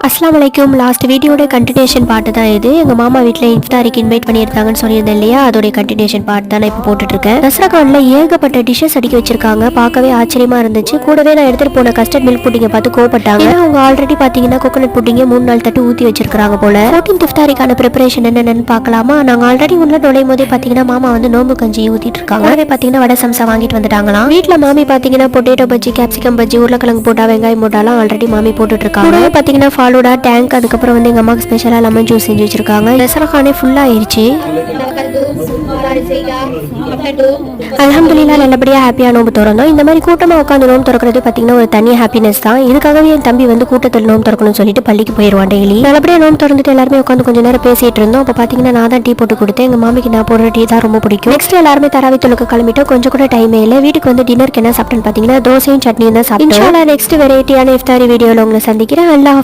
அஸ்ஸலாமு அலைக்கும். லாஸ்ட் வீடியோட கண்டினியூஷன் பார்ட் தான் இது. எங்கள் மாமா வீட்டில் இஃப்தாரிக்கு இன்வைட் பண்ணியிருந்தாங்கன்னு சொல்லியிருந்தேன் இல்லையா, அதோடைய கண்டினியூஷன் பார்ட் தான் நான் இப்போ போட்டுட்ருக்கேன். தஸ்ரகானில் ஏகப்பட்ட டிஷ்ஷஸ் அடுக்கி வச்சிருக்காங்க. பார்க்கவே ஆச்சரியமா இருந்துச்சு. கூடவே நான் எடுத்துகிட்டு போன கஸ்டர்ட் மில்க் புட்டிங்கை பார்த்து கோவப்பட்டாங்க. அவங்க ஆல்ரெடி பார்த்தீங்கன்னா கோகோனட் புட்டிங்க 3-4 தட்டு ஊற்றி வச்சிருக்காங்க போல. 14th இஃப்தாரிக்கான ப்ரிப்பரேஷன் என்னென்னு பார்க்கலாமா? நாங்கள் ஆல்ரெடி உள்ள நுழையும் போதே பார்த்தீங்கன்னா மாமா வந்து நோம்பு கஞ்சி ஊற்றிட்டு இருக்காங்க. கூடவே பார்த்தீங்கன்னா வடை சம்சா வாங்கிட்டு வந்துட்டாங்களாம். வீட்டில் மாமி பார்த்தீங்கன்னா பொட்டேட்டோ பஜ்ஜி, கேப்சிகம் பஜ்ஜி, உருளைக்கிழங்கு போட்டா, வெங்காயம் போட்டாலாம் ஆல்ரெடி மாமி போட்டுட்டு இருக்காங்க. பார்த்தீங்கன்னா ஃபாலோடா டேங்க், அதுக்கப்புறம் வந்து எங்க அம்மாக்கு ஸ்பெஷலா லெமன் ஜூஸ் செஞ்சு வச்சிருக்காங்க. தஸ்ரகானே ஃபுல்லா ஆயிருச்சு. அல்ஹம்துலில்லாஹ் நல்லபடியா ஹாப்பியா நோம்பு திறந்தோம். இந்த மாதிரி கூட்டமா உட்காந்து நோம்பு திறக்கிறது பாத்தீங்கன்னா ஒரு தனி ஹாப்பினஸ் தான். இதுக்காகவே என் தம்பி வந்து கூட்டத்தில் நோம்பு திறக்கணும்னு சொல்லிட்டு பள்ளிக்கு போயிடுவான் டெய்லி. நல்லபடியா நோம்பு திறந்துட்டு எல்லாருமே உட்காந்து கொஞ்ச நேரம் பேசிட்டு இருந்தோம். அப்ப பாத்தீங்கன்னா நான் தான் டீ போட்டு கொடுத்தேன். எங்க மாமிக்கு நான் போடுற டீ தான் ரொம்ப பிடிக்கும். நெக்ஸ்ட் எல்லாருமே தராவி தொழுக்க கிளம்பிட்டோம். கொஞ்சம் கூட டைமே இல்லை. வீட்டுக்கு வந்து டின்னருக்கு என்ன சாப்பிட்டேன்னு பாத்தீங்கன்னா தோசையும் சட்னியும் தான் சாப்பிட்டோம். இன்ஷா அல்லாஹ் நெக்ஸ்ட் வெரைட்டியான இஃப்தாரி வீடியோல உங்களை சந்திக்கிறேன். அல்லாஹ்.